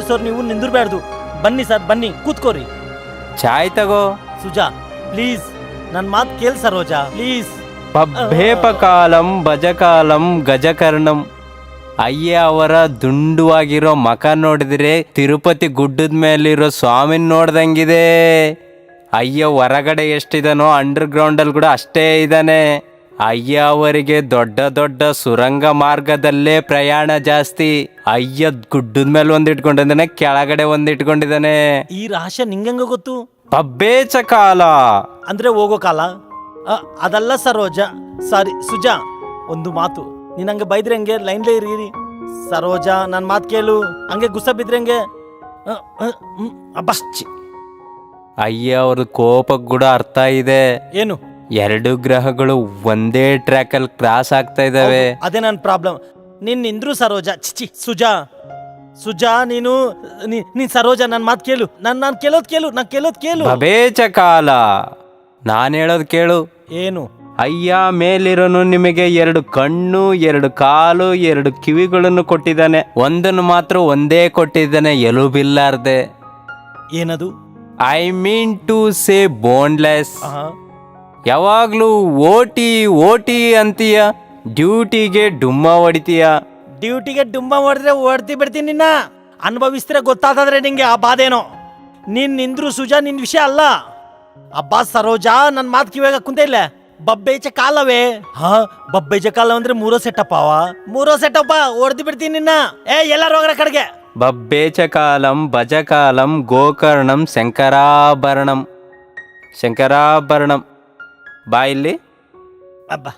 ಎದುರಿಸೋರು ನೀವು ನಿಂದಿರ್ಬ್ಯಾಡ್ದು. ಬನ್ನಿ ಸರ್, ಬನ್ನಿ ಕೂತ್ಕೋರಿ. ಚಾಯ್ ತಗೋ. ಸುಜಾ ಪ್ಲೀಸ್ ನನ್ನ ಮಾತು ಕೇಳ್ ಸರೋಜಾ ಪ್ಲೀಸ್. ಪಬ್ಬೇಪಕಾಲಂ ಭಜಕಾಲಂ ಗಜಕರ್ಣಂ. ಅಯ್ಯ ಅವರ ದುಂಡುವಾಗಿರೋ ಮಕ ನೋಡಿದ್ರೆ ತಿರುಪತಿ ಗುಡ್ಡದ ಮೇಲಿರೋ ಸ್ವಾಮಿನ ನೋಡ್ದಂಗಿದೆ. ಅಯ್ಯ ಹೊರಗಡೆ ಎಷ್ಟಿದಾನೋ ಅಂಡರ್ ಗ್ರೌಂಡಲ್ಲಿ ಕೂಡ ಅಷ್ಟೇ ಇದ್ದಾನೆ. ಅಯ್ಯ ಅವರಿಗೆ ದೊಡ್ಡ ದೊಡ್ಡ ಸುರಂಗ ಮಾರ್ಗದಲ್ಲೇ ಪ್ರಯಾಣ ಜಾಸ್ತಿ. ಅಯ್ಯ ಗುಡ್ಡದ ಮೇಲೆ ಒಂದಿಟ್ಕೊಂಡಿದ್ದಾನೆ, ಕೆಳಗಡೆ ಒಂದಿಟ್ಕೊಂಡಿದ್ದಾನೆ. ಈ ರಹಸ್ಯ ನಿಂಗಂಗ ಗೊತ್ತು? ಪಬ್ಬೇಚ ಕಾಲ ಅಂದ್ರೆ ಹೋಗೋ ಕಾಲ. ಅದಲ್ಲ ಸರೋಜಾ, ಸಾರಿ ಸುಜಾ, ಒಂದು ಮಾತು. ನೀನ್ ಹಂಗೆ ಬೈದ್ರೆ ಹಂಗೆ ಲೈನ್ಲೇ ಇರಿ. ಸರೋಜಾ ನನ್ನ ಮಾತು ಕೇಳು. ಹಂಗೆ ಗುಸ್ಸ ಬಿದ್ರೆ ಹಂಗೆ ಅಬ್ಬಶ್ಚಿ. ಅಯ್ಯ ಅವ್ರ ಕೋಪಕ್ಕೆ ಕೂಡ ಅರ್ಥ ಇದೆ. ಏನು? 2 ಗ್ರಹಗಳು ಒಂದೇ ಟ್ರ್ಯಾಕ್ ಅಲ್ಲಿ ಕ್ರಾಸ್ ಆಗ್ತಾ ಇದಾವೆ. ಅದೇ ನನ್ನ ಪ್ರಾಬ್ಲಮ್. ನಿಂದ್ರು ಸರೋಜಾ. ಚಿಚಿ ಸುಜಾ, ಸುಜಾ ನೀನು ನೀನ್ ಸರೋಜಾ ನನ್ನ ಮಾತು ಕೇಳು. ನಾನು ಕೇಳೋದ್ ಕೇಳು. ಭಬೇಚ ಕಾಲ, ನಾನು ಹೇಳೋದು ಕೇಳು. ಏನು? ಅಯ್ಯ ಮೇಲಿರೋನು ನಿಮಗೆ 2 ಕಣ್ಣು, 2 ಕಾಲು, 2 ಕಿವಿಗಳನ್ನು ಕೊಟ್ಟಿದ್ದಾನೆ. ಒಂದನ್ನು ಮಾತ್ರ ಒಂದೇ ಕೊಟ್ಟಿದ್ದಾನೆ, ಎಲುಬಿಲ್ಲಾರ್ದೆ. ಏನದು? I mean to say boneless. ಯಾವಾಗ್ಲೂ ಓಟಿ ಓಟಿ ಅಂತೀಯ, ಡ್ಯೂಟಿಗೆ ಡುಮ್ಮ ಹೊಡಿತೀಯ. ಡ್ಯೂಟಿಗೆ ಡುಮ್ಮ ಹೊಡೆದ್ರೆ ಹೊಡ್ತಿ ಬಿಡ್ತೀನಿ ನಿನ್ನ. ಅನುಭವಿಸ್ತಿರ ಗೊತ್ತಾದ್ರೆ ನಿಂಗೆ ಆ ಬಾಧೇನೋ. ನಿಂದ್ರು ಸುಜಾ, ನಿನ್ ವಿಷಯ ಅಲ್ಲ. ಅಬ್ಬಾ ಸರೋಜಾ ನನ್ನ ಮಾತು ಕಿವಾಗ ಕುಂತ ಇಲ್ಲ. ಬಬ್ಬೇಚ ಕಾಲವೇ. ಬಬ್ಬೇಚ ಕಾಲ ಅಂದ್ರೆ ಮೂರೋ ಸೆಟಪ್ಪ ಹೊಡ್ತಿ ಬಿಡ್ತೀನಿ ನಿನ್ನ. ಎಲ್ಲಾರು ಹೋಗ್ರ ಕಡೆಗೆ. ಬಬ್ಬೇಚ ಕಾಲಂ ಭಜಕಾಲಂ ಗೋಕರ್ಣಂ ಶಂಕರಾಭರಣಂ. ಶಂಕರಾಭರಣಂ ಬಾ ಇಲ್ಲಿ. ಅಬ್ಬಾ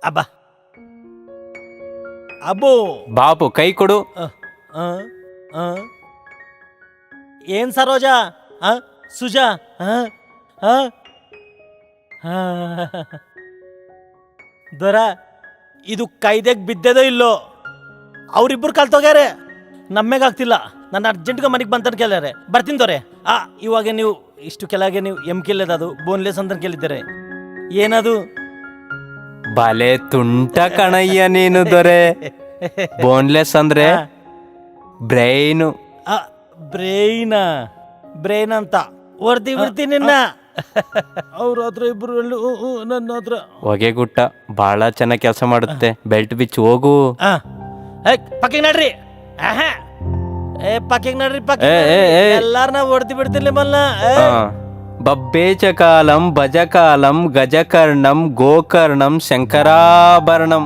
ಅಬ್ಬಾ ಅಬ್ಬೋ ಬಾಪು ಕೈ ಕೊಡು. ಏನ್ ಸರೋಜಾ? ಸುಜಾ ದೊರ ಇದು ಕೈದೆಗ್ ಬಿದ್ದೆದೋ ಇಲ್ಲೋ. ಅವ್ರಿಬ್ರು ಕಲ್ತೋಗ್ಯಾರೆ, ನಮ್ಮೇಗಾಗ್ತಿಲ್ಲ. ನನ್ನ ಅರ್ಜೆಂಟ್ಗೆ ಮನೆಗೆ ಬಂತನ್ ಕೇಳ್ಯಾರೆ. ಬರ್ತೀನಿ ದೊರೆ. ಇವಾಗ ನೀವು ಇಷ್ಟು ಕೆಳಗೆ ನೀವು ಕೇಳಿದದು ಬೋನ್ಲೆಸ್ ಅಂತ ಕೇಳಿದ್ದಾರೆ. ಏನದು? ಬಲೆ ತುಂಟ ಕಣಯ್ಯ ನೀನು ದೊರೆ. ಬೋನ್ಲೆಸ್ ಅಂದ್ರೆ ಬ್ರೈನು. ಬ್ರೈನ್ ಅಂತ ಹೊರ್ದಿ ಬಿಡ್ತೀನಿ ನಿನ್ನ. ಅವ್ರ ಹತ್ರ ಇಬ್ರು ನನ್ನ ಹತ್ರ ಹೊಗೆ ಗುಟ್ಟ ಬಹಳ ಚೆನ್ನಾಗಿ ಕೆಲಸ ಮಾಡುತ್ತೆ. ಬೆಲ್ಟ್ ಬಿಚ್ಚು ಹೋಗು. ಪಕ್ಕಿಗೆ ನಡ್ರಿ. ಪಕ್ಕಿಗೆ ನಡ್ರಿ. ಎಲ್ಲಾರನ್ನ ಹೊಡ್ದಿ ಬಿಡ್ತಿರ್ಲಿ ಮಲ್ಲ. ಬಬ್ಬೇಚ ಕಾಲಂ ಭಜಕಾಲಂ ಗಜಕರ್ಣಂ ಗೋಕರ್ಣಂ ಶಂಕರಾಭರಣಂ.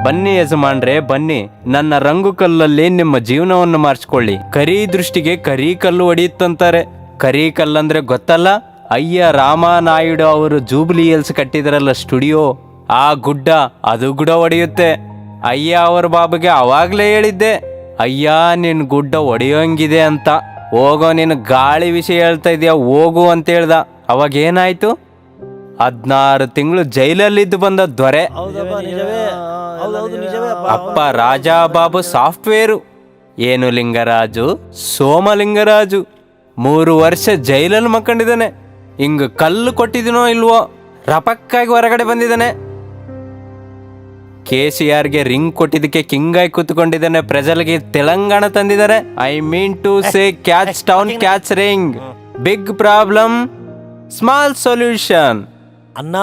ಬನ್ನಿ ಯಜಮಾನ್ರೆ ಬನ್ನಿ, ನನ್ನ ರಂಗು ಕಲ್ಲಲ್ಲಿ ನಿಮ್ಮ ಜೀವನವನ್ನು ಮಾರ್ಚ್ಕೊಳ್ಳಿ. ಕರಿ ದೃಷ್ಟಿಗೆ ಕರಿ ಕಲ್ಲು ಹೊಡೆಯುತ್ತಂತಾರೆ. ಕರಿ ಕಲ್ಲಂದ್ರೆ ಗೊತ್ತಲ್ಲ? ಅಯ್ಯ ರಾಮನಾಯ್ಡು ಅವರು ಜೂಬ್ಲಿ ಹಿಲ್ಸ್ ಕಟ್ಟಿದ್ರಲ್ಲ ಸ್ಟುಡಿಯೋ, ಆ ಗುಡ್ಡ, ಅದು ಗುಡ ಹೊಡೆಯುತ್ತೆ. ಅಯ್ಯ ಅವರ ಬಾಬುಗೆ ಅವಾಗ್ಲೇ ಹೇಳಿದ್ದೆ, ಅಯ್ಯ ನಿನ್ ಗುಡ್ಡ ಹೊಡೆಯೋಂಗಿದೆ ಅಂತ. ಹೋಗೋ ನಿನ್ ಗಾಳಿ ವಿಷಯ ಹೇಳ್ತಾ ಇದೀಯ, ಹೋಗು ಅಂತ ಹೇಳ್ದ. ಅವಾಗ ಏನಾಯ್ತು? 16 ತಿಂಗಳು ಜೈಲಲ್ಲಿದ್ದು ಬಂದ ದೊರೆ. ಅಪ್ಪ ರಾಜಾ ಬಾಬು ಸಾಫ್ಟ್ವೇರು. ಏನು ಲಿಂಗರಾಜು? ಸೋಮಲಿಂಗರಾಜು 3 ವರ್ಷ ಜೈಲಲ್ಲಿ ಮಕ್ಕೊಂಡಿದ್ದಾನೆ. ಹಿಂಗ ಕಲ್ಲು ಕೊಟ್ಟಿದ್ದೀನೋ ಇಲ್ವೋ, ರಪಕ್ಕಾಗಿ ಹೊರಗಡೆ ಬಂದಿದ್ದಾನೆ. KCRಗೆ ರಿಂಗ್ ಕೊಟ್ಟಿದ್ದಕ್ಕೆ ಕಿಂಗ್ ಆಗಿ ಕೂತ್ಕೊಂಡಿದ್ದಾನೆ. ಪ್ರಜಲ್ಗೆ ತೆಲಂಗಾಣ ತಂದಿದ್ದಾರೆ. I mean to say catch town catch ring. Big problem small solution. ಅಣ್ಣ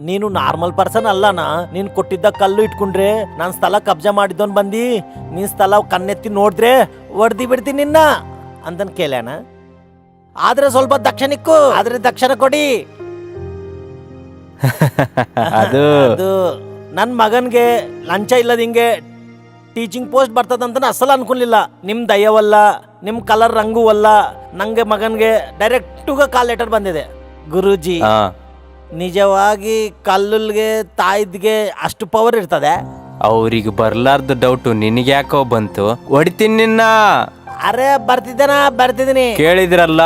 ನೀನು ನಾರ್ಮಲ್ ಪರ್ಸನ್ ಅಲ್ಲನಾ. ನೀನ್ ಕೊಟ್ಟಿದ್ದ ಕಲ್ಲು ಇಟ್ಕೊಂಡ್ರೆ ನಾನ್ ಸ್ಥಳ ಕಬ್ಜಾ ಮಾಡಿದವನ್ ಬಂದಿ ನೀನ್ ಸ್ಥಳ ಕಣ್ಣೆತ್ತಿ ನೋಡಿದ್ರೆ ಹೊಡ್ದಿ ಬಿಡ್ತೀನಿ ನಿನ್ನ ಅಂತನ್ ಕೇಳ್ಯಾನ. ಆದ್ರೆ ಸ್ವಲ್ಪ ದಕ್ಷಿಣಕ್ಕೂ ದಕ್ಷಿಣ ಕೊಡಿ. ಅದು ನನ್ ಮಗನ್ಗೆ ಲಂಚ ಇಲ್ಲದ ಹಿಂಗೆ ಟೀಚಿಂಗ್ ಪೋಸ್ಟ್ ಬರ್ತದಂತ ಅಸಲ ಅನ್ಕೊಲಿಲ್ಲ. ನಿಮ್ ದಯವಲ್ಲ, ನಿಮ್ ಕಲರ್ ರಂಗೂ ಅಲ್ಲ. ನಂಗೆ ಮಗನ್ಗೆ ಡೈರೆಕ್ಟುಗ ಕಾಲ್ ಲೆಟರ್ ಬಂದಿದೆ. ಗುರೂಜಿ, ನಿಜವಾಗಿ ಕಲ್ಲುಲ್ಗೆ ತಾಯಿದ್ಗೆ ಅಷ್ಟು ಪವರ್ ಇರ್ತದೆ? ಅವ್ರಿಗೆ ಬರ್ಲಾರ್ದ ಡೌಟು ನಿನಗೆ ಯಾಕೋ ಬಂತು? ಹೊಡಿತೀನಿ ನಿನ್ನ. ಅರೆ ಬರ್ತಿದ್ದೀನಿ. ಕೇಳಿದ್ರಲ್ಲ,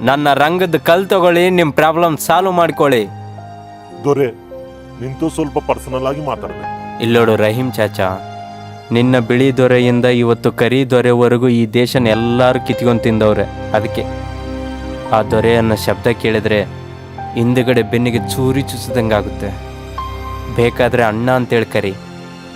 ನನ್ನ ರಂಗದ ಕಲ್ ತಗೊಳ್ಳಿ, ನಿಮ್ ಪ್ರಾಬ್ಲಮ್ ಸಾಲ್ವ್ ಮಾಡ್ಕೊಳ್ಳಿ. ದೊರೆ ನಿಂತು ಸ್ವಲ್ಪ ಪರ್ಸನಲ್ ಆಗಿ ಮಾತಾಡ್ಬೇಕು. ಇಲ್ಲೋಡು ರಹೀಂ ಚಾಚಾ, ನಿನ್ನ ಬಿಳಿ ದೊರೆಯಿಂದ ಇವತ್ತು ಕರಿ ದೊರೆವರೆಗೂ ಈ ದೇಶನ ಎಲ್ಲರೂ ಕಿತ್ಕೊಂಡು ತಿಂದವ್ರೆ. ಅದಕ್ಕೆ ಆ ದೊರೆ ಅನ್ನೋ ಶಬ್ದ ಕೇಳಿದ್ರೆ ಹಿಂದುಗಡೆ ಬೆನ್ನಿಗೆ ಚೂರಿ ಚುಚ್ಚಿದಂಗಾಗುತ್ತೆ. ಬೇಕಾದ್ರೆ ಅಣ್ಣ ಅಂತೇಳಿ ಕರಿ,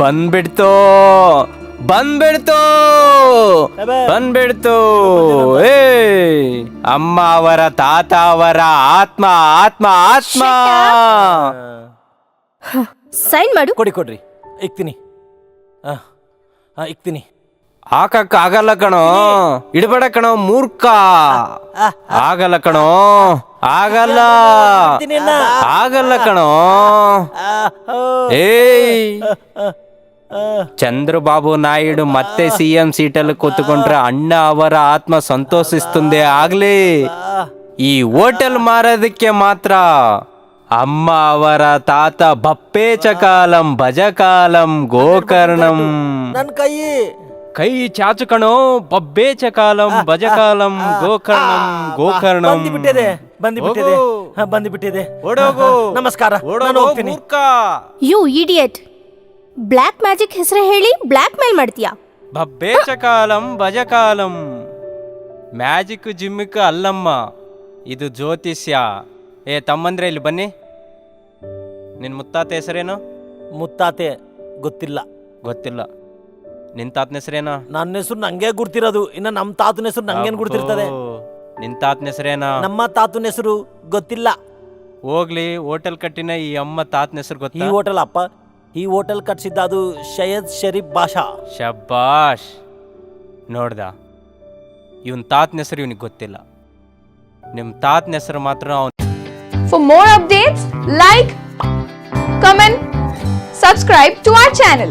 ಬಂದ್ಬಿಡ್ತು ಬಂದ್ಬಿಡ್ತು ಅಬೇ. ಬಂದ್ಬಿಡ್ತು ಏ ಅಮ್ಮ ಅವರ ತಾತ ಅವರ ಆತ್ಮ ಆತ್ಮ ಆತ್ಮ ಸೈನ್ ಮಾಡು. ಕೊಡ್ರಿ ಇಕ್ತೀನಿ ಇಕ್ತೀನಿ. ಆಗಲ್ಲ ಕಣೋ, ಇಡಬೇಡ ಕಣೋ ಮೂರ್ಖ. ಆಗಲ್ಲ ಕಣೋ, ಆಗಲ್ಲ ಆಗಲ್ಲ ಕಣೋ. ಏಯ್ ಚಂದ್ರಬಾಬು ನಾಯ್ಡು ಮತ್ತೆ ಸಿಎಂ ಸೀಟಲ್ಲಿ ಕೂತ್ಕೊಂಡ್ರೆ ಅಣ್ಣ ಅವರ ಆತ್ಮ ಸಂತೋಷಿಸ್ತುಂದೇ ಆಗ್ಲಿ. ಈ ಹೋಟೆಲ್ ಮಾರೋದಕ್ಕೆ ಮಾತ್ರ ಅಮ್ಮ ಅವರ ತಾತ ಬಪ್ಪೇಚಕಾಲಂ ಭಜಕಾಲಂ ಗೋಕರ್ಣಂ. ನನ್ ಕೈ ಚಾಚುಕಣೋ, ಬಬ್ಬೇಚಕಾಲಂ ಭಜಕಾಲಂ ಗೋಕರ್ಣಂ ಗೋಕರ್ಣಂ. ಬಂದ್ಬಿಟ್ಟಿದೆ. ಓಡೋಗು. ನಮಸ್ಕಾರ. ನಾನು ಓಡೋಗು ಹೋಗ್ತೀನಿ. ಮೂರ್ಖ. You idiot. ಬ್ಲ್ಯಾಕ್ ಮ್ಯಾಜಿಕ್ ಹೆಸರು ಹೇಳಿ ಬ್ಲ್ಯಾಕ್ ಮೇಲ್ ಮಾಡ್ತೀಯಾ? ಬಬ್ಬೇಚಕಾಲಂ ಭಜಕಾಲಂ. ಮ್ಯಾಜಿಕ್ ಜಿಮ್ಮಿಕ್ ಅಲ್ಲಮ್ಮ, ಇದು ಜ್ಯೋತಿಷ್ಯ. ಏ ತಮ್ಮಂದ್ರೆ ಇಲ್ಲಿ ಬನ್ನಿ. ನಿನ್ ಮುತ್ತಾತ ಹೆಸರೇನು? ಮುತ್ತಾತೆ ಗೊತ್ತಿಲ್ಲ. ಗೊತ್ತಿಲ್ಲ. ನಿನ್ ತಾತನ ಹೆಸರೇನ? ನನ್ನ ಹೆಸರು ನಂಗೆ ಗುರ್ತಿರೋದು, ಇನ್ನ ನಮ್ಮ ತಾತನ ಹೆಸರು ನಂಗೇನ್ ಗುರ್ತಿರ್ತದೆ? ನಿನ್ ತಾತನ ಹೆಸರೇನ? ನಮ್ಮ ತಾತನ ಹೆಸರು ಗೊತ್ತಿಲ್ಲ. ಹೋಗ್ಲಿ, ಹೋಟೆಲ್ ಕಟ್ಟಿನ ಈ ಅಮ್ಮ ತಾತನ ಹೆಸರು ಈ ಗೊತ್ತಾ? ಹೋಟೆಲ್ ಅಪ್ಪ, ಈ ಹೋಟೆಲ್ ಕಟ್ಸಿದ್ದ ಅದು ಸೈಯದ್ ಶರೀಫ್ ಬಾಷಾ. ಶಬ್ಬಾಷ್. ನೋಡ್ದ, ಇವನ್ ತಾತನ ಹೆಸರು ಇವನಿಗೆ ಗೊತ್ತಿಲ್ಲ. ನಿಮ್ಮ ತಾತನ ಹೆಸರು ಮಾತ್ರ ಅವ್ನು. For more updates, like, comment, subscribe to our channel.